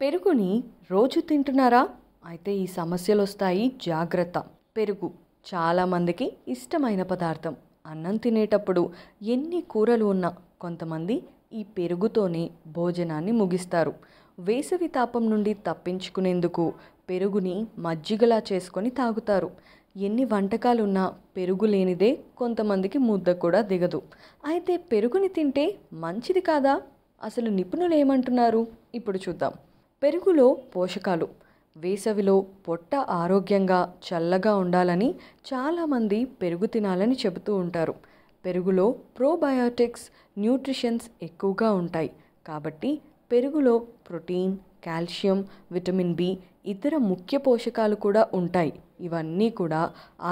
పెరుగుని రోజు తింటున్నారా? అయితే ఈ సమస్యలొస్తాయి జాగ్రత్త. పెరుగు చాలామందికి ఇష్టమైన పదార్థం. అన్నం తినేటప్పుడు ఎన్ని కూరలు ఉన్నా కొంతమంది ఈ పెరుగుతోనే భోజనాన్ని ముగిస్తారు. వేసవి తాపం నుండి తప్పించుకునేందుకు పెరుగుని మజ్జిగలా చేసుకొని తాగుతారు. ఎన్ని వంటకాలున్నా పెరుగు లేనిదే కొంతమందికి ముద్ద కూడా దిగదు. అయితే పెరుగుని తింటే మంచిది కాదా? అసలు నిపుణులు ఏమంటున్నారు? ఇప్పుడు చూద్దాం. పెరుగులో పోషకాలు. వేసవిలో పొట్ట ఆరోగ్యంగా చల్లగా ఉండాలని చాలామంది పెరుగు తినాలని చెబుతూ ఉంటారు. పెరుగులో ప్రోబయాటిక్స్, న్యూట్రిషన్స్ ఎక్కువగా ఉంటాయి. కాబట్టి పెరుగులో ప్రోటీన్, కాల్షియం, విటమిన్ బి, ఇతర ముఖ్య పోషకాలు కూడా ఉంటాయి. ఇవన్నీ కూడా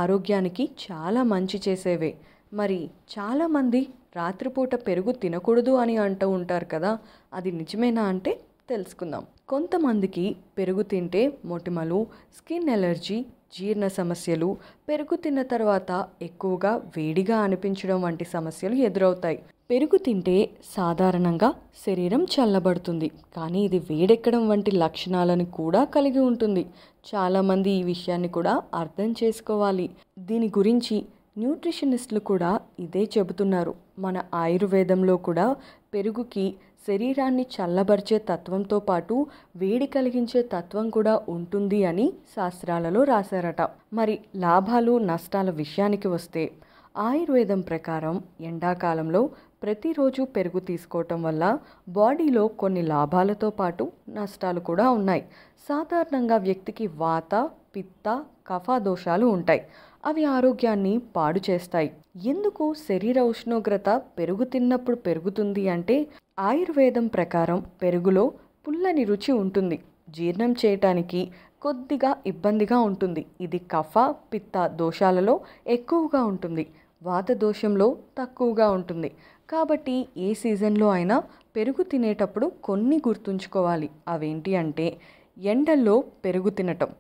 ఆరోగ్యానికి చాలా మంచి చేసేవే. మరి చాలామంది రాత్రిపూట పెరుగు తినకూడదు అని అంటూ ఉంటారు కదా, అది నిజమేనా అంటే తెలుసుకుందాం. కొంతమందికి పెరుగు తింటే మొటిమలు, స్కిన్ ఎలర్జీ, జీర్ణ సమస్యలు, పెరుగు తిన్న తర్వాత ఎక్కువగా వేడిగా అనిపించడం వంటి సమస్యలు ఎదురవుతాయి. పెరుగు తింటే సాధారణంగా శరీరం చల్లబడుతుంది, కానీ ఇది వేడెక్కడం వంటి లక్షణాలను కూడా కలిగి ఉంటుంది. చాలామంది ఈ విషయాన్ని కూడా అర్థం చేసుకోవాలి. దీని గురించి న్యూట్రిషనిస్టులు కూడా ఇదే చెబుతున్నారు. మన ఆయుర్వేదంలో కూడా పెరుగుకి శరీరాన్ని చల్లబరిచే తత్వంతో పాటు వేడి కలిగించే తత్వం కూడా ఉంటుంది అని శాస్త్రాలలో రాశారట. మరి లాభాలు నష్టాల విషయానికి వస్తే ఆయుర్వేదం ప్రకారం ఎండాకాలంలో ప్రతిరోజు పెరుగు తీసుకోవటం వల్ల బాడీలో కొన్ని లాభాలతో పాటు నష్టాలు కూడా ఉన్నాయి. సాధారణంగా వ్యక్తికి వాత, పిత్త, కఫ దోషాలు ఉంటాయి. అవి ఆరోగ్యాన్ని పాడు చేస్తాయి. ఎందుకు శరీర ఉష్ణోగ్రత పెరుగు తిన్నప్పుడు పెరుగుతుంది అంటే ఆయుర్వేదం ప్రకారం పెరుగులో పుల్లని రుచి ఉంటుంది. జీర్ణం చేయటానికి కొద్దిగా ఇబ్బందిగా ఉంటుంది. ఇది కఫ, పిత్త దోషాలలో ఎక్కువగా ఉంటుంది. వాత దోషంలో తక్కువగా ఉంటుంది. కాబట్టి ఏ సీజన్లో అయినా పెరుగు తినేటప్పుడు కొన్ని గుర్తుంచుకోవాలి. అవేంటి అంటే ఎండల్లో పెరుగు తినటం.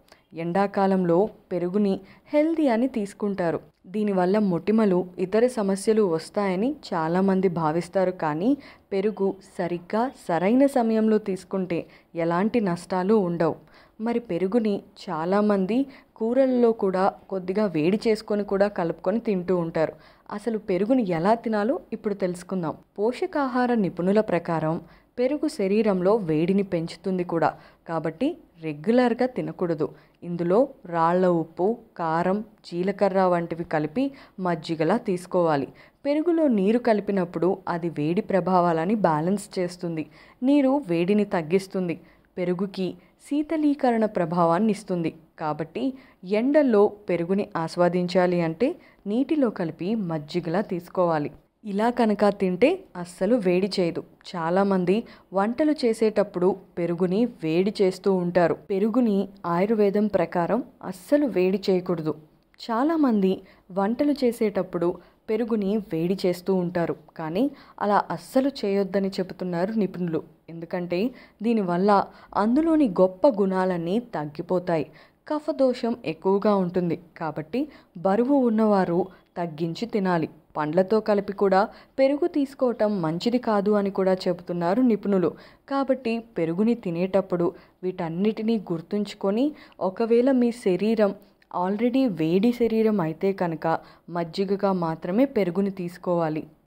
ఎండాకాలంలో పెరుగుని హెల్దీ అని తీసుకుంటారు. దీనివల్ల మొటిమలు, ఇతర సమస్యలు వస్తాయని చాలామంది భావిస్తారు. కానీ పెరుగు సరిగ్గా సరైన సమయంలో తీసుకుంటే ఎలాంటి నష్టాలు ఉండవు. మరి పెరుగుని చాలామంది కూరల్లో కూడా కొద్దిగా వేడి చేసుకొని కూడా కలుపుకొని తింటూ ఉంటారు. అసలు పెరుగుని ఎలా తినాలో ఇప్పుడు తెలుసుకుందాం. పోషకాహార నిపుణుల ప్రకారం పెరుగు శరీరంలో వేడిని పెంచుతుంది కూడా, కాబట్టి రెగ్యులర్గా తినకూడదు. ఇందులో రాళ్ల ఉప్పు, కారం, జీలకర్ర వంటివి కలిపి మజ్జిగలా తీసుకోవాలి. పెరుగులో నీరు కలిపినప్పుడు అది వేడి ప్రభావాలని బ్యాలెన్స్ చేస్తుంది. నీరు వేడిని తగ్గిస్తుంది. పెరుగుకి శీతలీకరణ ప్రభావాన్ని ఇస్తుంది. కాబట్టి ఎండల్లో పెరుగుని ఆస్వాదించాలి అంటే నీటిలో కలిపి మజ్జిగలా తీసుకోవాలి. ఇలా కనుక తింటే అస్సలు వేడి చేయదు. చాలామంది వంటలు చేసేటప్పుడు పెరుగుని వేడి చేస్తూ ఉంటారు. పెరుగుని ఆయుర్వేదం ప్రకారం అస్సలు వేడి చేయకూడదు. చాలామంది వంటలు చేసేటప్పుడు పెరుగుని వేడి చేస్తూ ఉంటారు. కానీ అలా అస్సలు చేయొద్దని చెబుతున్నారు నిపుణులు. ఎందుకంటే దీనివల్ల అందులోని గొప్ప గుణాలన్నీ తగ్గిపోతాయి. కఫదోషం ఎక్కువగా ఉంటుంది. కాబట్టి బరువు ఉన్నవారు తగ్గించి తినాలి. పండ్లతో కలిపి కూడా పెరుగు తీసుకోవటం మంచిది కాదు అని కూడా చెబుతున్నారు నిపుణులు. కాబట్టి పెరుగుని తినేటప్పుడు వీటన్నిటినీ గుర్తుంచుకొని, ఒకవేళ మీ శరీరం ఆల్రెడీ వేడి శరీరం అయితే కనుక మజ్జిగగా మాత్రమే పెరుగుని తీసుకోవాలి.